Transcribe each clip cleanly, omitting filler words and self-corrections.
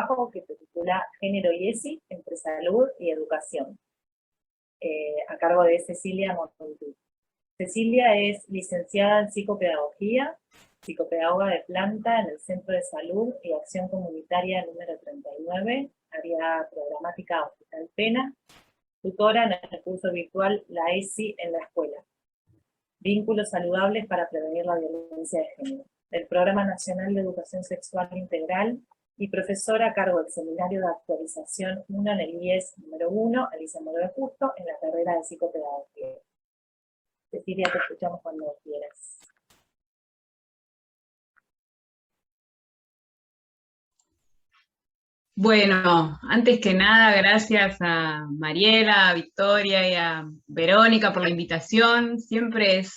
trabajo que se titula Género y ESI, entre salud y educación, a cargo de Cecilia Montontú. Cecilia es licenciada en psicopedagogía, psicopedagoga de planta en el Centro de Salud y Acción Comunitaria número 39, área programática Hospital Pena, tutora en el curso virtual La ESI en la escuela. Vínculos saludables para prevenir la violencia de género, del Programa Nacional de Educación Sexual Integral y profesora a cargo del Seminario de Actualización 1 en el IES número 1, Alicia Moreno Justo, en la carrera de psicopedagogía. Cecilia, te escuchamos cuando quieras. Bueno, antes que nada, gracias a Mariela, a Victoria y a Verónica por la invitación. Siempre es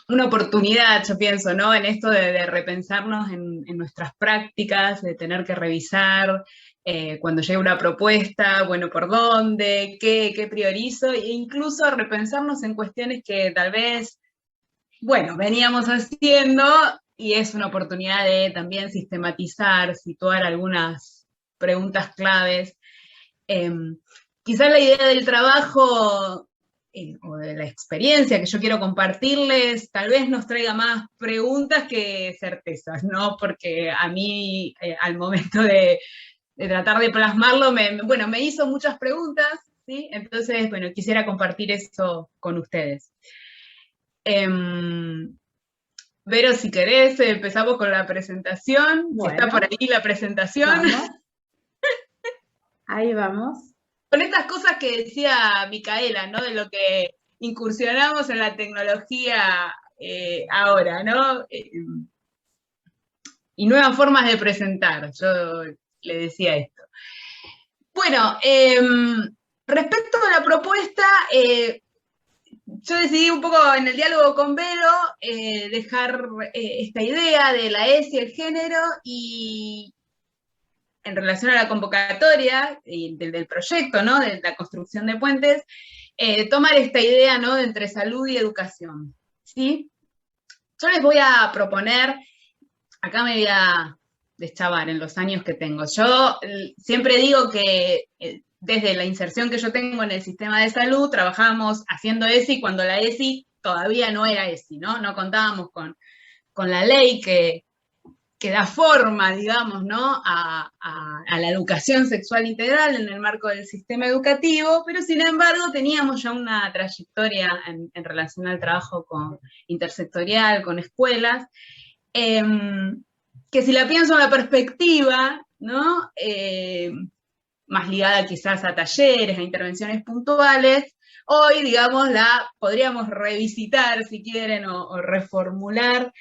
una oportunidad, yo pienso, ¿no? En esto de repensarnos en nuestras prácticas, de tener que revisar cuando llega una propuesta, bueno, por dónde, qué priorizo, e incluso repensarnos en cuestiones que tal vez, bueno, veníamos haciendo, y es una oportunidad de también sistematizar, situar algunas preguntas claves. Quizás la idea del trabajo o de la experiencia que yo quiero compartirles, tal vez nos traiga más preguntas que certezas, ¿no? Porque a mí, al momento de tratar de plasmarlo, me hizo muchas preguntas, ¿sí? Entonces, bueno, quisiera compartir eso con ustedes. Vero, si querés, empezamos con la presentación. Bueno, si está por ahí la presentación. Vamos. Ahí vamos. Con estas cosas que decía Micaela, ¿no? De lo que incursionamos en la tecnología ahora, ¿no? Y nuevas formas de presentar, yo le decía esto. Bueno, respecto a la propuesta, yo decidí un poco en el diálogo con Vero dejar esta idea de la ESI, el género, y en relación a la convocatoria del proyecto, ¿no? De la construcción de puentes, tomar esta idea, ¿no? De entre salud y educación, ¿sí? Yo les voy a proponer, acá me voy a deschavar en los años que tengo. Yo siempre digo que desde la inserción que yo tengo en el sistema de salud, trabajamos haciendo ESI cuando la ESI todavía no era ESI, ¿no? No contábamos con la ley que da forma, digamos, ¿no? a la educación sexual integral en el marco del sistema educativo, pero sin embargo teníamos ya una trayectoria en relación al trabajo intersectorial, con escuelas, que si la pienso en la perspectiva, ¿no? Más ligada quizás a talleres, a intervenciones puntuales, hoy, digamos, la podríamos revisitar, si quieren, o reformular.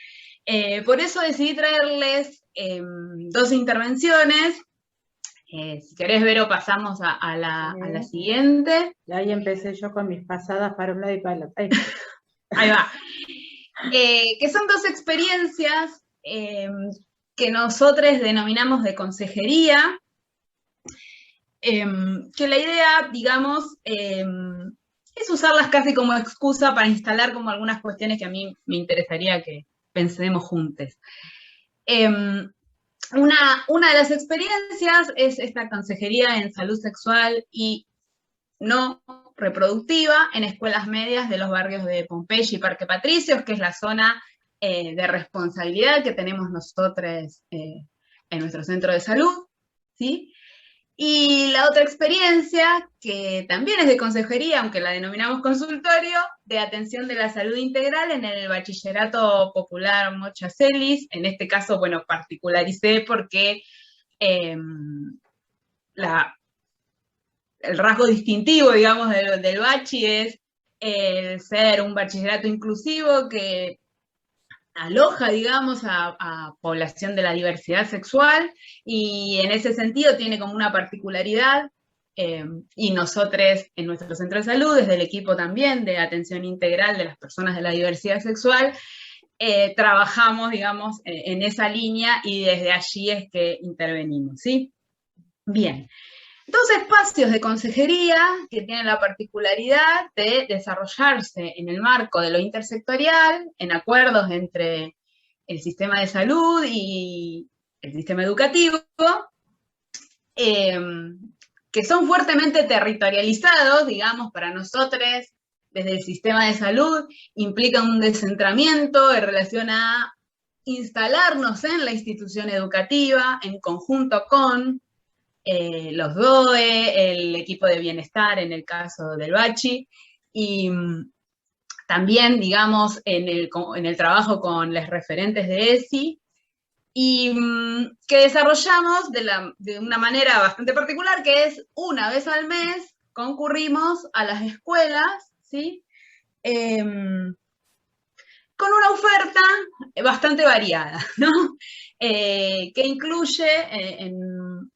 Por eso decidí traerles dos intervenciones. Si querés, Vero, pasamos a la siguiente. Y ahí empecé yo con mis pasadas para un lado y para el otro. Ahí va. Que son dos experiencias que nosotros denominamos de consejería, que la idea, digamos, es usarlas casi como excusa para instalar como algunas cuestiones que a mí me interesaría que pensemos juntos. Una de las experiencias es esta consejería en salud sexual y no reproductiva en escuelas medias de los barrios de Pompeya y Parque Patricios, que es la zona de responsabilidad que tenemos nosotros en nuestro centro de salud, ¿sí? Y la otra experiencia, que también es de consejería, aunque la denominamos consultorio, de atención de la salud integral en el Bachillerato Popular Mochacelis. En este caso, bueno, particularicé porque el rasgo distintivo, digamos, del bachi es el ser un bachillerato inclusivo que aloja, digamos, a población de la diversidad sexual, y en ese sentido tiene como una particularidad, y nosotros en nuestro centro de salud, desde el equipo también de atención integral de las personas de la diversidad sexual, trabajamos, digamos, en esa línea, y desde allí es que intervenimos, ¿sí? Bien. Dos espacios de consejería que tienen la particularidad de desarrollarse en el marco de lo intersectorial, en acuerdos entre el sistema de salud y el sistema educativo, que son fuertemente territorializados, digamos, para nosotros, desde el sistema de salud, implica un descentramiento en relación a instalarnos en la institución educativa, en conjunto con los DOE, el equipo de bienestar en el caso del Bachi, y también, digamos, en el trabajo con los referentes de ESI, y que desarrollamos de una manera bastante particular, que es una vez al mes concurrimos a las escuelas, ¿sí? Con una oferta bastante variada, ¿no? Que incluye en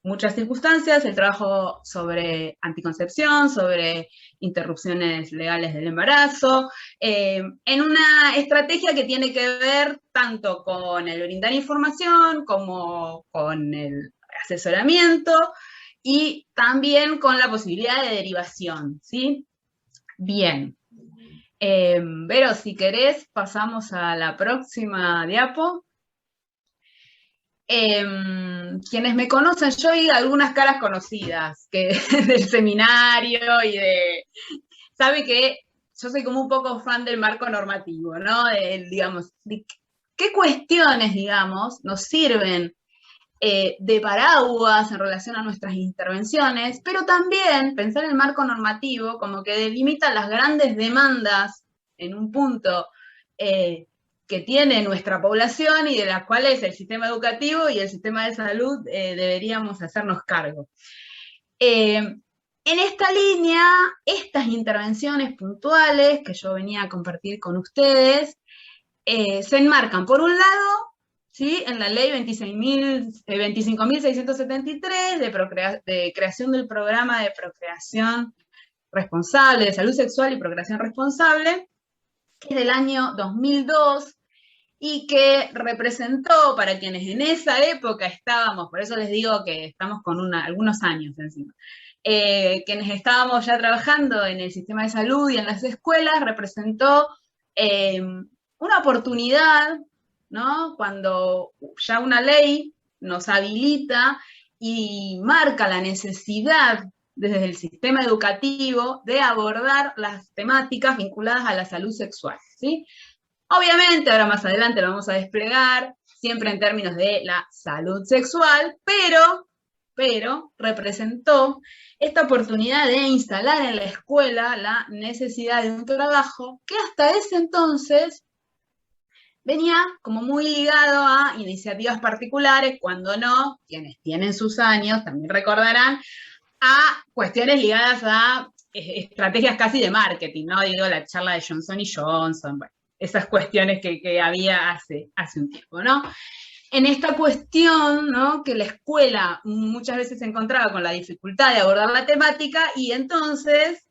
muchas circunstancias el trabajo sobre anticoncepción, sobre interrupciones legales del embarazo, en una estrategia que tiene que ver tanto con el brindar información como con el asesoramiento y también con la posibilidad de derivación, ¿sí? Bien. Vero, si querés, pasamos a la próxima diapo. Quienes me conocen, yo vi algunas caras conocidas del seminario y sabe que yo soy como un poco fan del marco normativo, ¿no? Digamos, ¿qué cuestiones, digamos, nos sirven de paraguas en relación a nuestras intervenciones? Pero también pensar el marco normativo como que delimita las grandes demandas en un punto que tiene nuestra población y de las cuales el sistema educativo y el sistema de salud deberíamos hacernos cargo. En esta línea, estas intervenciones puntuales que yo venía a compartir con ustedes se enmarcan, por un lado, ¿sí?, en la ley 25.673 de creación del programa de procreación responsable, de salud sexual y procreación responsable, que es del año 2002, y que representó, para quienes en esa época estábamos, por eso les digo que estamos con algunos años encima, quienes estábamos ya trabajando en el sistema de salud y en las escuelas, representó una oportunidad, ¿no?, cuando ya una ley nos habilita y marca la necesidad desde el sistema educativo de abordar las temáticas vinculadas a la salud sexual, ¿sí? Obviamente, ahora más adelante lo vamos a desplegar, siempre en términos de la salud sexual, pero representó esta oportunidad de instalar en la escuela la necesidad de un trabajo que hasta ese entonces venía como muy ligado a iniciativas particulares, cuando no, quienes tienen sus años también recordarán, a cuestiones ligadas a estrategias casi de marketing, ¿no? Digo, la charla de Johnson & Johnson, bueno, esas cuestiones que había hace un tiempo, ¿no? En esta cuestión, ¿no?, que la escuela muchas veces se encontraba con la dificultad de abordar la temática y entonces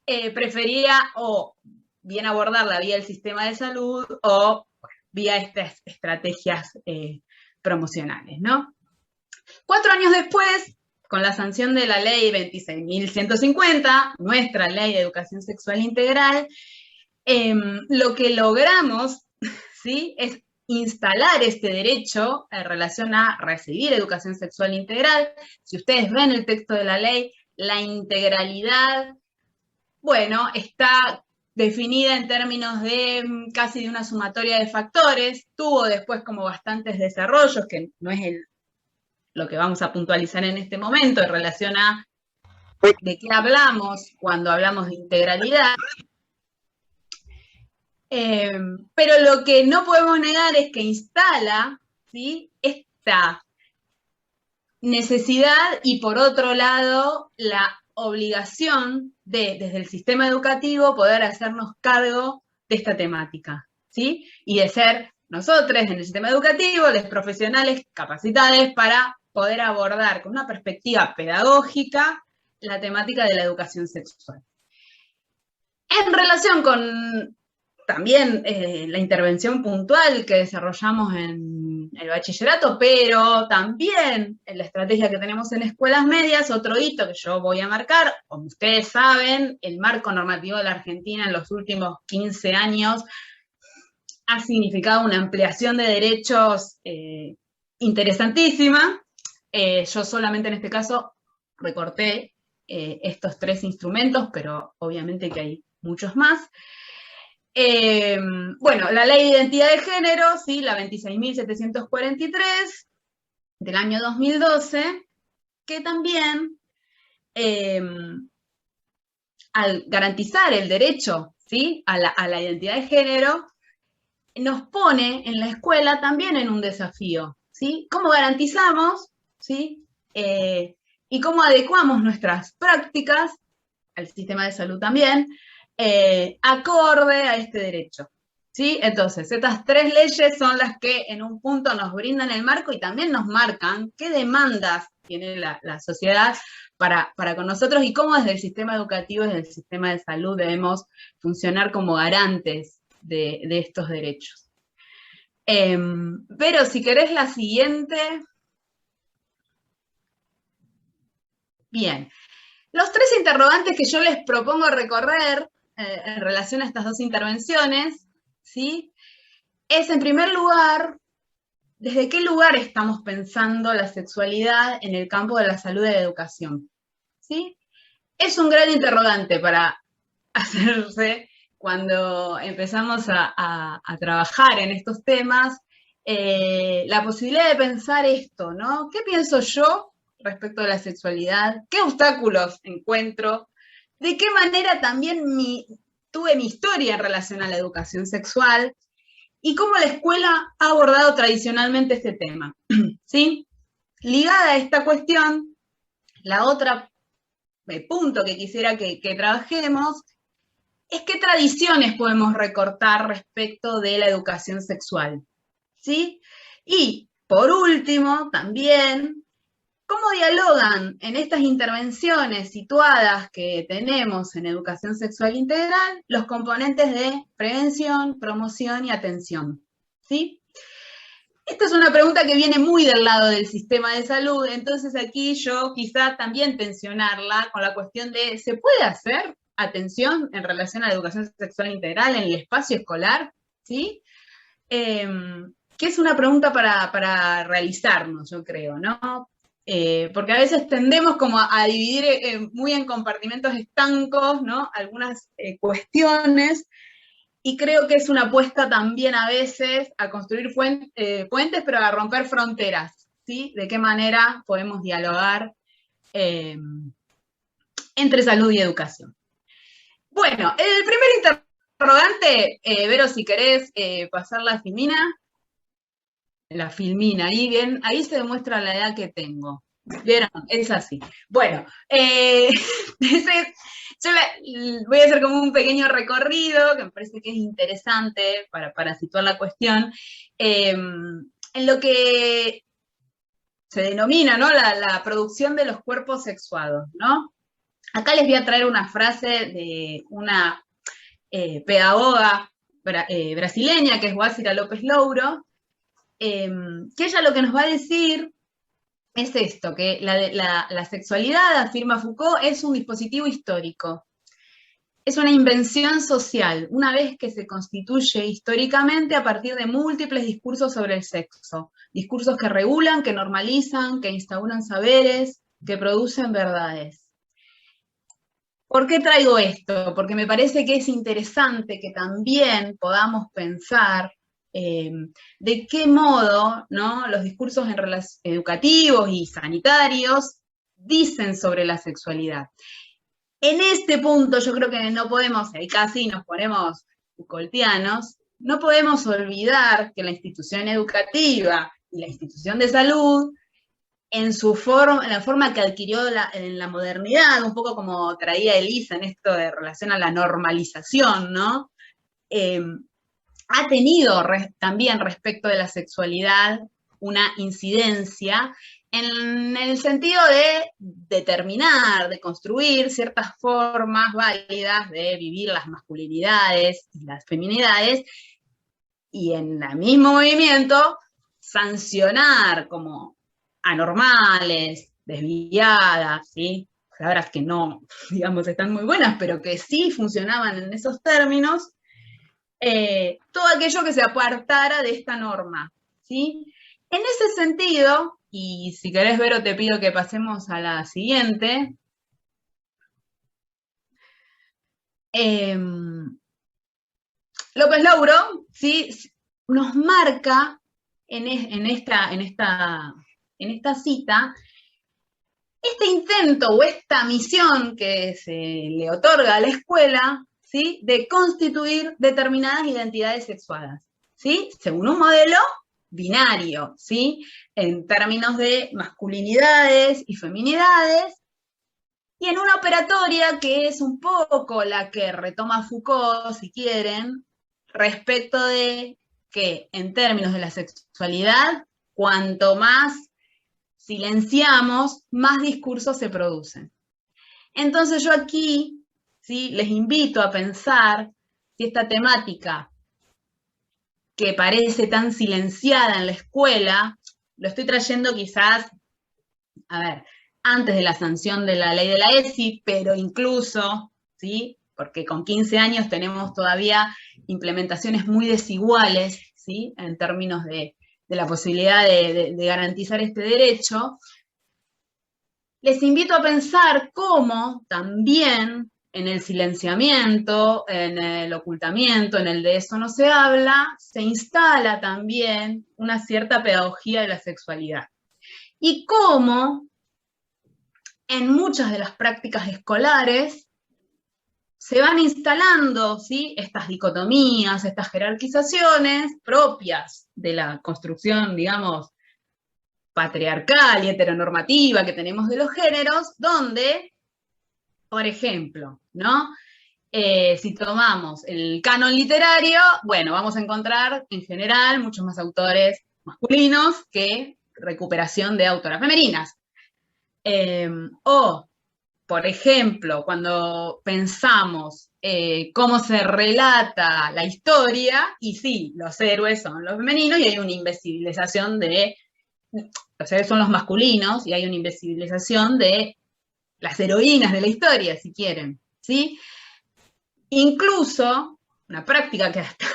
prefería o bien abordarla vía el sistema de salud o vía estas estrategias promocionales, ¿no? 4 años después, con la sanción de la ley 26.150, nuestra ley de educación sexual integral, lo que logramos, ¿sí?, es instalar este derecho en relación a recibir educación sexual integral. Si ustedes ven el texto de la ley, la integralidad, bueno, está definida en términos de casi de una sumatoria de factores, tuvo después como bastantes desarrollos, que no es lo que vamos a puntualizar en este momento en relación a de qué hablamos cuando hablamos de integralidad. Pero lo que no podemos negar es que instala, ¿sí?, esta necesidad y, por otro lado, la obligación de, desde el sistema educativo, poder hacernos cargo de esta temática, ¿sí? Y de ser nosotros, en el sistema educativo, los profesionales capacitados para poder abordar con una perspectiva pedagógica la temática de la educación sexual. En relación con también la intervención puntual que desarrollamos en el bachillerato, pero también en la estrategia que tenemos en escuelas medias, otro hito que yo voy a marcar, como ustedes saben, el marco normativo de la Argentina en los últimos 15 años ha significado una ampliación de derechos interesantísima. Yo solamente en este caso recorté estos 3 instrumentos, pero obviamente que hay muchos más. Bueno, la Ley de Identidad de Género, ¿sí? La 26.743 del año 2012, que también, al garantizar el derecho, ¿sí? a la identidad de género, nos pone en la escuela también en un desafío, ¿sí? ¿Cómo garantizamos, ¿sí? Y cómo adecuamos nuestras prácticas, al sistema de salud también, acorde a este derecho, ¿sí? Entonces, estas 3 leyes son las que en un punto nos brindan el marco y también nos marcan qué demandas tiene la sociedad para con nosotros y cómo desde el sistema educativo, desde el sistema de salud debemos funcionar como garantes de estos derechos. Pero si querés la siguiente. Bien. Los 3 interrogantes que yo les propongo recorrer en relación a estas 2 intervenciones, ¿sí? Es, en primer lugar, ¿desde qué lugar estamos pensando la sexualidad en el campo de la salud y de la educación? ¿Sí? Es un gran interrogante para hacerse cuando empezamos a trabajar en estos temas, la posibilidad de pensar esto, ¿no? ¿Qué pienso yo respecto a la sexualidad? ¿Qué obstáculos encuentro? ¿De qué manera también tuve mi historia en relación a la educación sexual? ¿Y cómo la escuela ha abordado tradicionalmente este tema? ¿Sí? Ligada a esta cuestión, la otra punto que quisiera que trabajemos es qué tradiciones podemos recortar respecto de la educación sexual, ¿sí? Y, por último, también, ¿cómo dialogan en estas intervenciones situadas que tenemos en educación sexual integral los componentes de prevención, promoción y atención, ¿sí? Esta es una pregunta que viene muy del lado del sistema de salud, entonces aquí yo quizá también tensionarla con la cuestión de, ¿se puede hacer atención en relación a la educación sexual integral en el espacio escolar? ¿Sí? Que es una pregunta para realizarnos, yo creo, ¿no? Porque a veces tendemos como a dividir muy en compartimentos estancos, ¿no? Algunas cuestiones, y creo que es una apuesta también a veces a construir puentes, pero a romper fronteras, ¿sí? De qué manera podemos dialogar entre salud y educación. Bueno, el primer interrogante, Vero, si querés pasar la filmina, ahí bien, ahí se demuestra la edad que tengo. ¿Vieron? Es así. Bueno, yo voy a hacer como un pequeño recorrido, que me parece que es interesante para situar la cuestión, en lo que se denomina, ¿no? La producción de los cuerpos sexuados, ¿no? Acá les voy a traer una frase de una pedagoga brasileña, que es Guásira López Louro, que ella lo que nos va a decir es esto, que la sexualidad, afirma Foucault, es un dispositivo histórico. Es una invención social, una vez que se constituye históricamente a partir de múltiples discursos sobre el sexo. Discursos que regulan, que normalizan, que instauran saberes, que producen verdades. ¿Por qué traigo esto? Porque me parece que es interesante que también podamos pensar de qué modo, ¿no?, los discursos educativos y sanitarios dicen sobre la sexualidad. En este punto yo creo que no podemos, y casi nos ponemos Foucaultianos, no podemos olvidar que la institución educativa y la institución de salud, en la forma que adquirió en la modernidad, un poco como traía Elisa en esto de relación a la normalización, ¿no? Ha tenido también respecto de la sexualidad una incidencia en el sentido de determinar, de construir ciertas formas válidas de vivir las masculinidades y las feminidades, y en el mismo movimiento sancionar como anormales, desviadas, ¿sí? Palabras que no, digamos, están muy buenas, pero que sí funcionaban en esos términos, todo aquello que se apartara de esta norma, ¿sí? En ese sentido, y si querés, Vero, te pido que pasemos a la siguiente. López Lauro, ¿sí?, nos marca en esta cita este intento o esta misión que se le otorga a la escuela, ¿sí?, de constituir determinadas identidades sexuales, ¿sí?, según un modelo binario, ¿sí?, en términos de masculinidades y feminidades, y en una operatoria que es un poco la que retoma Foucault, si quieren, respecto de que en términos de la sexualidad, cuanto más silenciamos, más discursos se producen. Entonces yo aquí, ¿sí?, les invito a pensar si esta temática que parece tan silenciada en la escuela, lo estoy trayendo quizás, a ver, antes de la sanción de la ley de la ESI, pero incluso, ¿sí?, porque con 15 años tenemos todavía implementaciones muy desiguales, ¿sí?, en términos de la posibilidad de garantizar este derecho. Les invito a pensar cómo también en el silenciamiento, en el ocultamiento, en el de eso no se habla, se instala también una cierta pedagogía de la sexualidad. Y cómo en muchas de las prácticas escolares se van instalando, ¿sí?, estas dicotomías, estas jerarquizaciones propias de la construcción, digamos, patriarcal y heteronormativa que tenemos de los géneros, donde, por ejemplo, ¿no?, si tomamos el canon literario, bueno, vamos a encontrar en general muchos más autores masculinos que recuperación de autoras femeninas. O, por ejemplo, cuando pensamos cómo se relata la historia, y sí, los héroes son los femeninos y hay una invisibilización de, los héroes son los masculinos y hay una invisibilización de las heroínas de la historia, si quieren, ¿sí? Incluso, una práctica que hasta,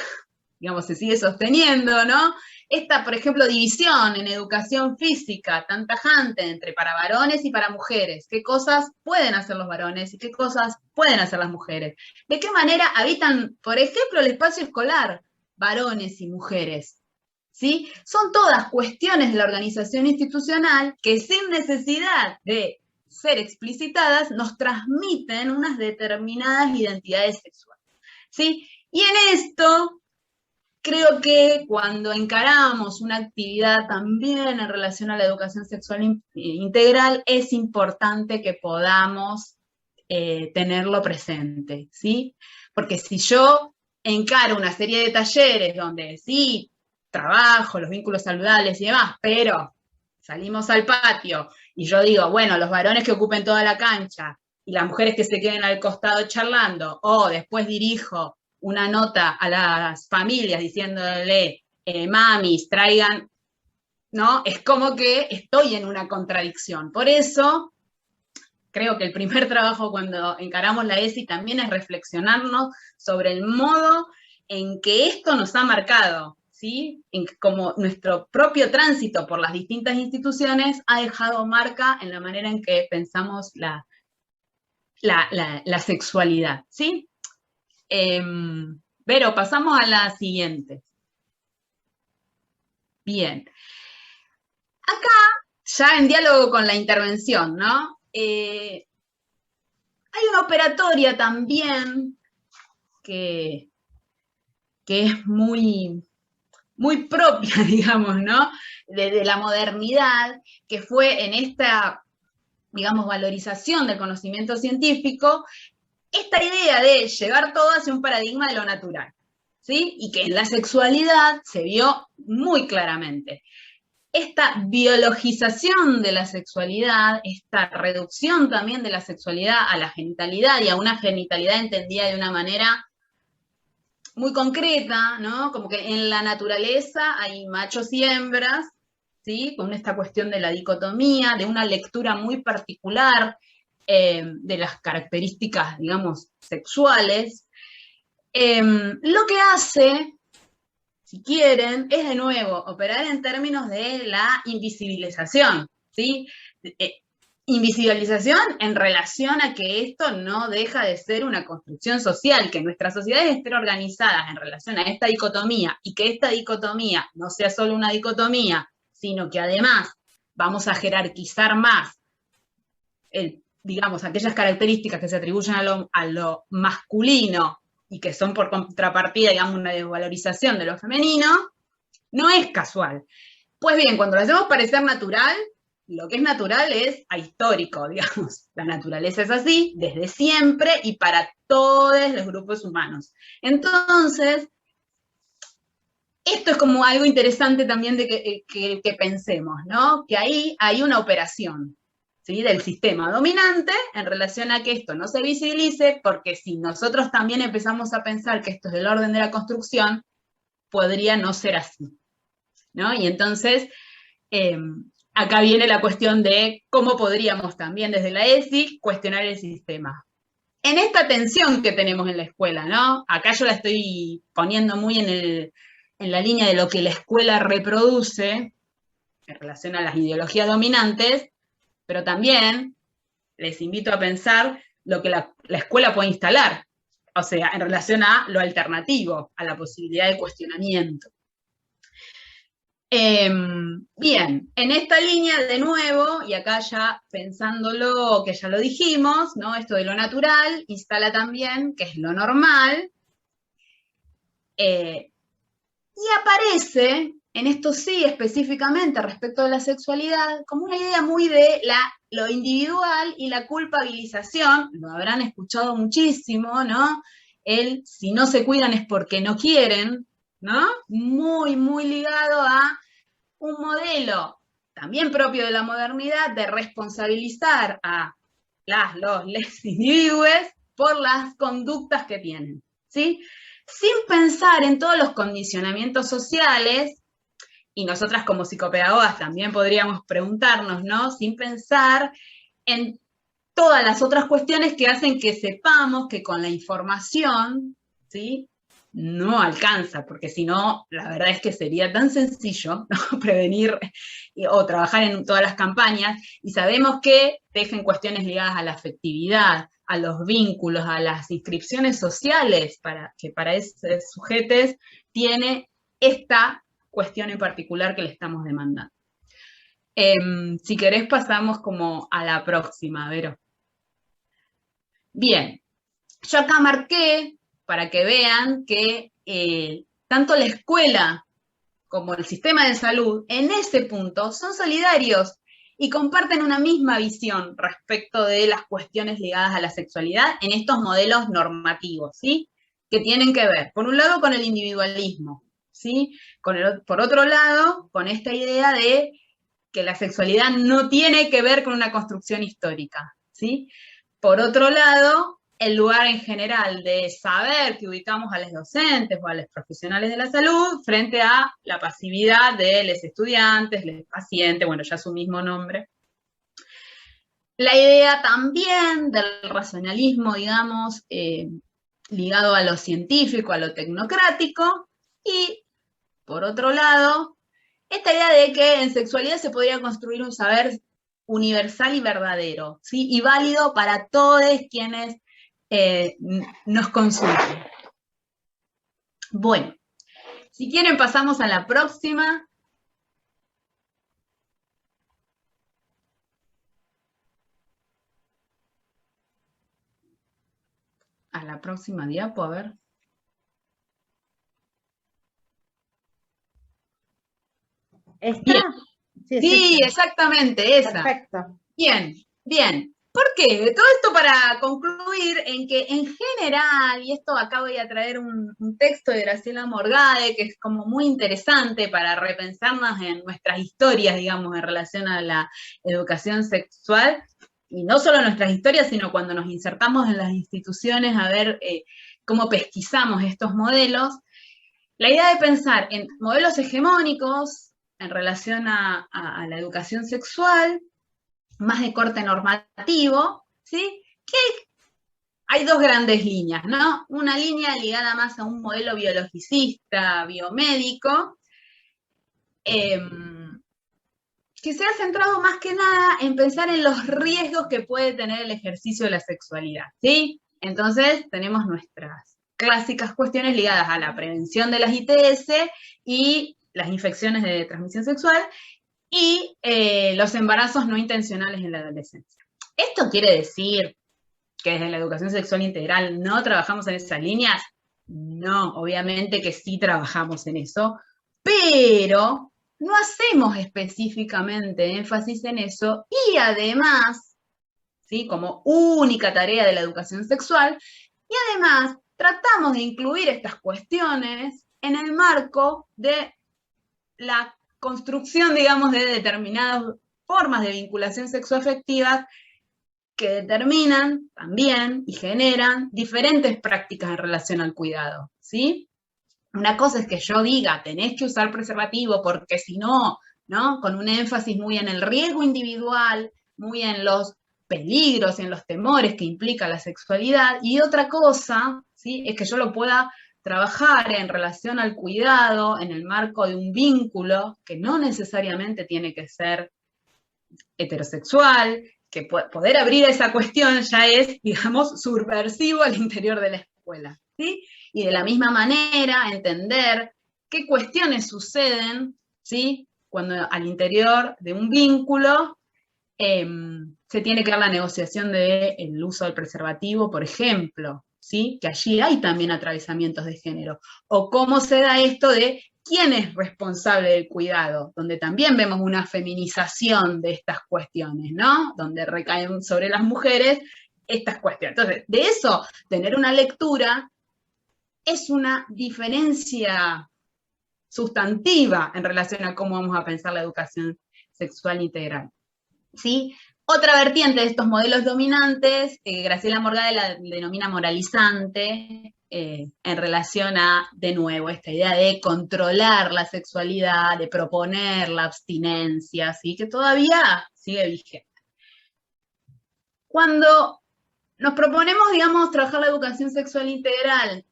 digamos, se sigue sosteniendo, ¿no?, esta, por ejemplo, división en educación física tan tajante entre para varones y para mujeres. ¿Qué cosas pueden hacer los varones y qué cosas pueden hacer las mujeres? ¿De qué manera habitan, por ejemplo, el espacio escolar varones y mujeres? ¿Sí? Son todas cuestiones de la organización institucional que sin necesidad de ser explicitadas nos transmiten unas determinadas identidades sexuales, ¿sí? Y en esto creo que cuando encaramos una actividad también en relación a la educación sexual integral, es importante que podamos tenerlo presente, ¿sí? Porque si yo encaro una serie de talleres donde sí, trabajo, los vínculos saludables y demás, pero salimos al patio y yo digo, bueno, los varones que ocupen toda la cancha y las mujeres que se queden al costado charlando, o después dirijo una nota a las familias diciéndole, mamis, traigan, ¿no? Es como que estoy en una contradicción. Por eso, creo que el primer trabajo cuando encaramos la ESI también es reflexionarnos sobre el modo en que esto nos ha marcado, ¿sí? En que como nuestro propio tránsito por las distintas instituciones ha dejado marca en la manera en que pensamos la sexualidad, ¿sí? Vero, pasamos a la siguiente. Bien. Acá, ya en diálogo con la intervención, ¿no? Hay una operatoria también que es muy propia, digamos, ¿no?, de la modernidad, que fue en esta, digamos, valorización del conocimiento científico, esta idea de llevar todo hacia un paradigma de lo natural, ¿sí? Y que en la sexualidad se vio muy claramente. Esta biologización de la sexualidad, esta reducción también de la sexualidad a la genitalidad y a una genitalidad entendida de una manera muy concreta, ¿no? Como que en la naturaleza hay machos y hembras, ¿sí? Con esta cuestión de la dicotomía, de una lectura muy particular de las características, digamos, sexuales, lo que hace, si quieren, es de nuevo operar en términos de la invisibilización, ¿sí? Invisibilización en relación a que esto no deja de ser una construcción social, que nuestras sociedades estén organizadas en relación a esta dicotomía, y que esta dicotomía no sea solo una dicotomía, sino que además vamos a jerarquizar más, digamos, aquellas características que se atribuyen a lo masculino, y que son por contrapartida, digamos, una desvalorización de lo femenino, no es casual. Pues bien, cuando lo hacemos parecer natural, lo que es natural es ahistórico, digamos. La naturaleza es así, desde siempre y para todos los grupos humanos. Entonces, esto es como algo interesante también de que pensemos, ¿no? Que ahí hay una operación, ¿sí?, del sistema dominante en relación a que esto no se visibilice, porque si nosotros también empezamos a pensar que esto es el orden de la construcción, podría no ser así, ¿no? Y entonces, acá viene la cuestión de cómo podríamos también desde la ESI cuestionar el sistema. En esta tensión que tenemos en la escuela, ¿no? Acá yo la estoy poniendo muy en la línea de lo que la escuela reproduce en relación a las ideologías dominantes, pero también les invito a pensar lo que la escuela puede instalar, o sea, en relación a lo alternativo, a la posibilidad de cuestionamiento. Bien, en esta línea de nuevo, y acá ya pensándolo, que ya lo dijimos, ¿no? Esto de lo natural instala también, que es lo normal, y aparece, en esto sí específicamente respecto de la sexualidad, como una idea muy de lo individual y la culpabilización, lo habrán escuchado muchísimo, ¿no? Si no se cuidan es porque no quieren, ¿no? Muy, muy ligado a un modelo también propio de la modernidad de responsabilizar a les individuos por las conductas que tienen, ¿sí? Sin pensar en todos los condicionamientos sociales, y nosotras como psicopedagogas también podríamos preguntarnos, ¿no? Sin pensar en todas las otras cuestiones que hacen que sepamos que con la información, ¿sí?, no alcanza, porque si no, la verdad es que sería tan sencillo, ¿no?, prevenir o trabajar en todas las campañas, y sabemos que tejen cuestiones ligadas a la afectividad, a los vínculos, a las inscripciones sociales, que para esos sujetos tiene esta cuestión en particular que le estamos demandando. Si querés pasamos como a la próxima, Vero. Bien, yo acá marqué para que vean que tanto la escuela como el sistema de salud en ese punto son solidarios y comparten una misma visión respecto de las cuestiones ligadas a la sexualidad en estos modelos normativos, ¿sí?, que tienen que ver, por un lado, con el individualismo, ¿sí?, por otro lado, con esta idea de que la sexualidad no tiene que ver con una construcción histórica, ¿sí? Por otro lado, el lugar en general de saber que ubicamos a los docentes o a los profesionales de la salud frente a la pasividad de los estudiantes, los pacientes, bueno, ya su mismo nombre. La idea también del racionalismo, digamos, ligado a lo científico, a lo tecnocrático, y por otro lado, esta idea de que en sexualidad se podría construir un saber universal y verdadero, ¿sí?, y válido para todos quienes nos consulten. Bueno, si quieren pasamos a la próxima. A la próxima diapo, a ver. ¿Esta? Sí, exactamente, esa. Perfecto. Bien, bien. ¿Por qué? Todo esto para concluir en que en general, y esto acá voy a traer un texto de Graciela Morgade, que es como muy interesante para repensarnos en nuestras historias, digamos, en relación a la educación sexual, y no solo nuestras historias, sino cuando nos insertamos en las instituciones a ver cómo pesquisamos estos modelos. La idea de pensar en modelos hegemónicos en relación a la educación sexual, más de corte normativo, ¿sí?, que hay dos grandes líneas, ¿no? Una línea ligada más a un modelo biologicista, biomédico, que se ha centrado más que nada en pensar en los riesgos que puede tener el ejercicio de la sexualidad, ¿sí? Entonces, tenemos nuestras clásicas cuestiones ligadas a la prevención de las ITS y las infecciones de transmisión sexual y los embarazos no intencionales en la adolescencia. ¿Esto quiere decir que desde la educación sexual integral no trabajamos en esas líneas? No, obviamente que sí trabajamos en eso, pero no hacemos específicamente énfasis en eso y además, ¿sí?, como única tarea de la educación sexual, y además tratamos de incluir estas cuestiones en el marco de la construcción, digamos, de determinadas formas de vinculación sexoafectivas que determinan también y generan diferentes prácticas en relación al cuidado, ¿sí? Una cosa es que yo diga, tenés que usar preservativo porque si no, ¿no? Con un énfasis muy en el riesgo individual, muy en los peligros, en los temores que implica la sexualidad, y otra cosa, ¿sí?, es que yo lo pueda trabajar en relación al cuidado, en el marco de un vínculo que no necesariamente tiene que ser heterosexual, que poder abrir esa cuestión ya es, digamos, subversivo al interior de la escuela, ¿sí? Y de la misma manera entender qué cuestiones suceden, ¿sí?, cuando al interior de un vínculo se tiene que dar la negociación del uso del preservativo, por ejemplo, ¿sí?, que allí hay también atravesamientos de género. O cómo se da esto de quién es responsable del cuidado, donde también vemos una feminización de estas cuestiones, ¿no? Donde recaen sobre las mujeres estas cuestiones. Entonces, de eso, tener una lectura es una diferencia sustantiva en relación a cómo vamos a pensar la educación sexual integral, ¿sí? Otra vertiente de estos modelos dominantes, Graciela Morgade la denomina moralizante, en relación a, de nuevo, esta idea de controlar la sexualidad, de proponer la abstinencia, ¿sí?, que todavía sigue vigente. Cuando nos proponemos, digamos, trabajar la educación sexual integral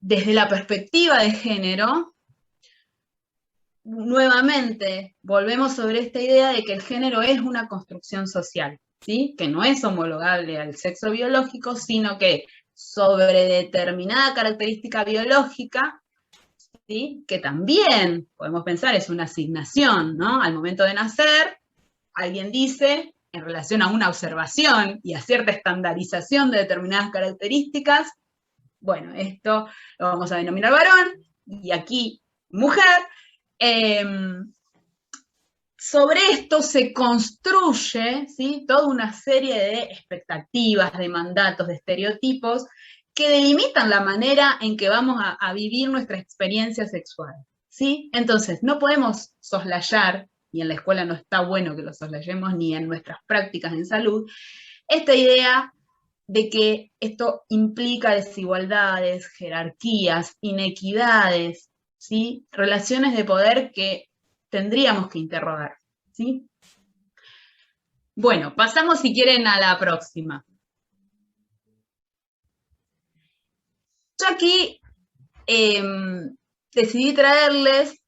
desde la perspectiva de género, nuevamente volvemos sobre esta idea de que el género es una construcción social, ¿sí?, que no es homologable al sexo biológico, sino que sobre determinada característica biológica, ¿sí?, que también podemos pensar es una asignación, ¿no? Al momento de nacer, alguien dice, en relación a una observación y a cierta estandarización de determinadas características, bueno, esto lo vamos a denominar varón, y aquí mujer. Sobre esto se construye, ¿sí?, toda una serie de expectativas, de mandatos, de estereotipos que delimitan la manera en que vamos a vivir nuestra experiencia sexual, ¿sí? Entonces, no podemos soslayar, y en la escuela no está bueno que lo soslayemos, ni en nuestras prácticas en salud, esta idea de que esto implica desigualdades, jerarquías, inequidades, ¿sí?, relaciones de poder que tendríamos que interrogar, ¿sí? Bueno, pasamos, si quieren, a la próxima. Yo aquí decidí traerles,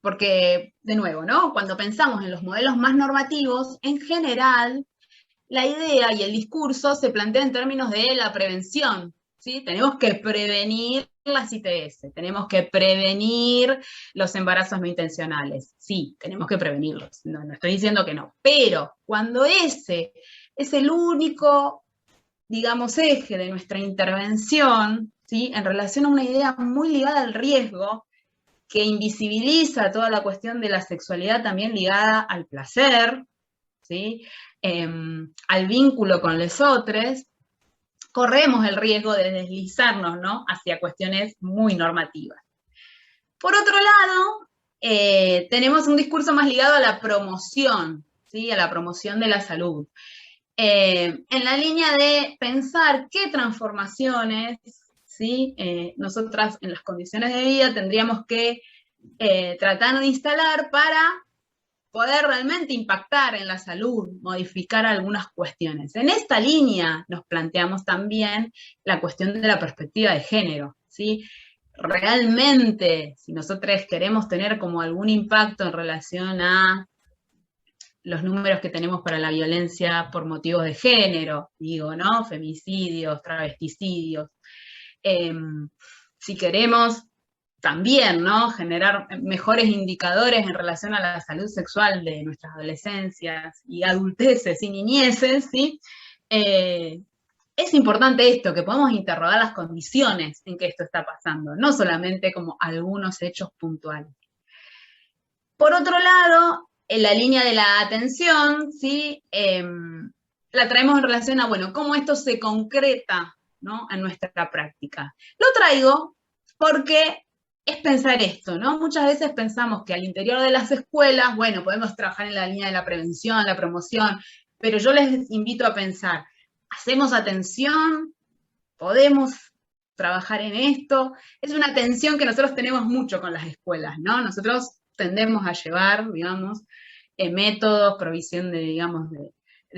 porque, de nuevo, ¿no?, cuando pensamos en los modelos más normativos, en general, la idea y el discurso se plantea en términos de la prevención, ¿sí? Tenemos que prevenir las ITS, tenemos que prevenir los embarazos no intencionales. Sí, tenemos que prevenirlos, no estoy diciendo que no. Pero cuando ese es el único, digamos, eje de nuestra intervención, ¿sí?, en relación a una idea muy ligada al riesgo, que invisibiliza toda la cuestión de la sexualidad también ligada al placer, ¿sí?, al vínculo con los otros, corremos el riesgo de deslizarnos, ¿no?, hacia cuestiones muy normativas. Por otro lado, tenemos un discurso más ligado a la promoción, ¿sí?, a la promoción de la salud. En la línea de pensar qué transformaciones, ¿sí?, nosotras en las condiciones de vida tendríamos que tratar de instalar para poder realmente impactar en la salud, modificar algunas cuestiones. En esta línea nos planteamos también la cuestión de la perspectiva de género, ¿sí? Realmente, si nosotros queremos tener como algún impacto en relación a los números que tenemos para la violencia por motivos de género, digo, ¿no? Femicidios, travesticidios. Si queremos también, ¿no? Generar mejores indicadores en relación a la salud sexual de nuestras adolescencias y adulteces y niñeces, ¿sí? Es importante esto, que podamos interrogar las condiciones en que esto está pasando, no solamente como algunos hechos puntuales. Por otro lado, en la línea de la atención, ¿sí? La traemos en relación a, bueno, cómo esto se concreta, ¿no? En nuestra práctica. Lo traigo porque es pensar esto, ¿no? Muchas veces pensamos que al interior de las escuelas, bueno, podemos trabajar en la línea de la prevención, la promoción, pero yo les invito a pensar, ¿hacemos atención? ¿Podemos trabajar en esto? Es una tensión que nosotros tenemos mucho con las escuelas, ¿no? Nosotros tendemos a llevar, digamos, métodos, provisión de, digamos, de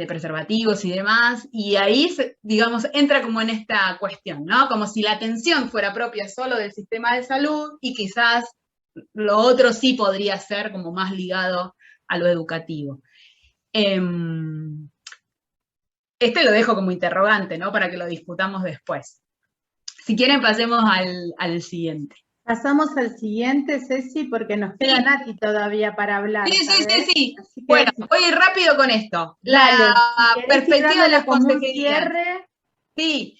preservativos y demás, y ahí, digamos, entra como en esta cuestión, ¿no? Como si la atención fuera propia solo del sistema de salud y quizás lo otro sí podría ser como más ligado a lo educativo. Este lo dejo como interrogante, ¿no? Para que lo discutamos después. Si quieren, pasemos al siguiente. Pasamos al siguiente, Ceci, porque nos queda Nati todavía para hablar. Sí. Bueno, voy rápido con esto. Dale, La perspectiva de las consejerías. Sí.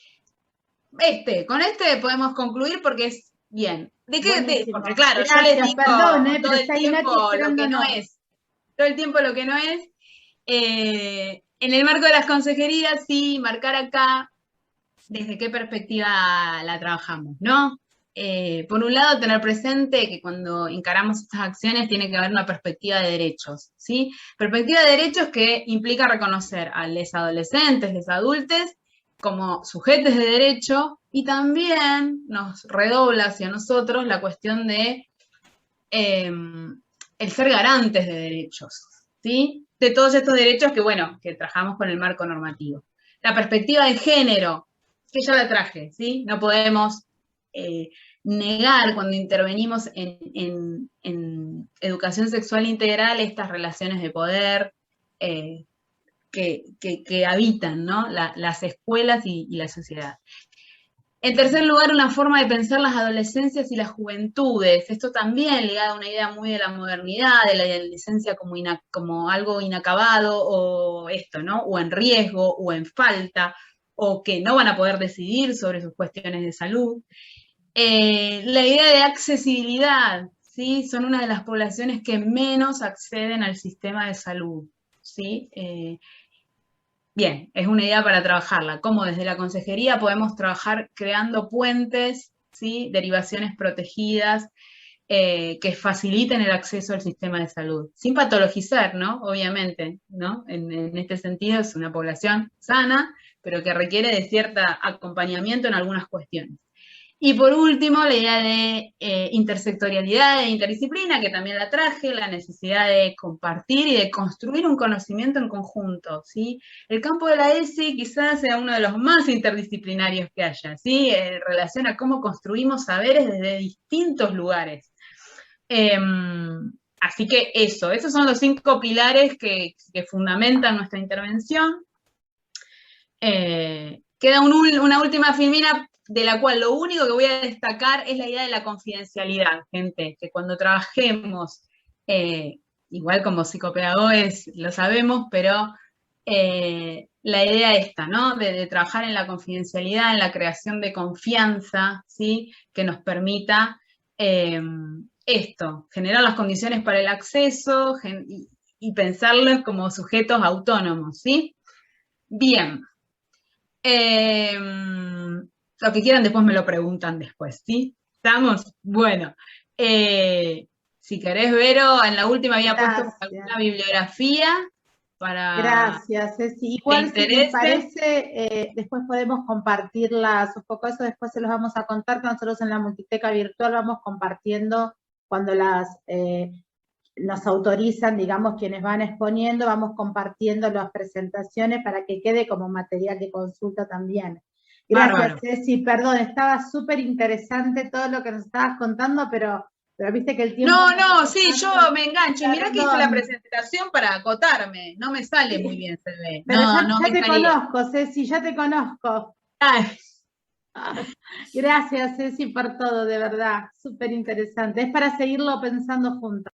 Con este podemos concluir porque es bien. ¿De qué? Porque claro, gracias, yo les digo perdón, todo el tiempo lo que no es. Todo el tiempo lo que no es. En el marco de las consejerías, sí, marcar acá desde qué perspectiva la trabajamos, ¿no? Por un lado, tener presente que cuando encaramos estas acciones tiene que haber una perspectiva de derechos, ¿sí? Perspectiva de derechos que implica reconocer a los adolescentes, los adultos, como sujetos de derecho, y también nos redobla hacia nosotros la cuestión de el ser garantes de derechos, ¿sí? De todos estos derechos que, bueno, que trabajamos con el marco normativo. La perspectiva de género, que ya la traje, ¿sí? No podemos negar cuando intervenimos en educación sexual integral estas relaciones de poder que habitan, ¿no? Las escuelas y la sociedad. En tercer lugar, una forma de pensar las adolescencias y las juventudes. Esto también ligado a una idea muy de la modernidad, de la adolescencia como algo inacabado, o esto, ¿no? O en riesgo, o en falta, o que no van a poder decidir sobre sus cuestiones de salud. La idea de accesibilidad, ¿sí? Son una de las poblaciones que menos acceden al sistema de salud, ¿sí? Bien, es una idea para trabajarla. Cómo desde la consejería podemos trabajar creando puentes, ¿sí? Derivaciones protegidas que faciliten el acceso al sistema de salud. Sin patologizar, ¿no? Obviamente, ¿no? En este sentido es una población sana, pero que requiere de cierto acompañamiento en algunas cuestiones. Y por último, la idea de intersectorialidad e interdisciplina, que también la traje, la necesidad de compartir y de construir un conocimiento en conjunto, ¿sí? El campo de la ESI quizás sea uno de los más interdisciplinarios que haya, ¿sí? En relación a cómo construimos saberes desde distintos lugares. Así que esos son los 5 pilares que fundamentan nuestra intervención. Queda una última filmina de la cual lo único que voy a destacar es la idea de la confidencialidad, gente, que cuando trabajemos, igual como psicopedagogos lo sabemos, pero la idea esta, ¿no? De trabajar en la confidencialidad, en la creación de confianza, ¿sí? Que nos permita generar las condiciones para el acceso y pensarlos como sujetos autónomos, ¿sí? Bien. Lo que quieran después me lo preguntan después, ¿sí? ¿Estamos? Bueno, si querés, Vero, en la última había puesto alguna bibliografía para... Gracias, Ceci. Igual, si les parece, después podemos compartirlas, un poco eso después se los vamos a contar, nosotros en la multiteca virtual vamos compartiendo cuando las nos autorizan, digamos, quienes van exponiendo, vamos compartiendo las presentaciones para que quede como material de consulta también. Gracias, Bárbaro. Ceci, perdón, estaba súper interesante todo lo que nos estabas contando, pero viste que el tiempo... No, sí, yo me engancho. Mirá que hice la presentación para acotarme. No me sale muy bien, se ve. Pero No, ya, no ya me te salía. conozco, Ceci, ya te conozco. Ay. Gracias, Ceci, por todo, de verdad. Súper interesante. Es para seguirlo pensando juntos.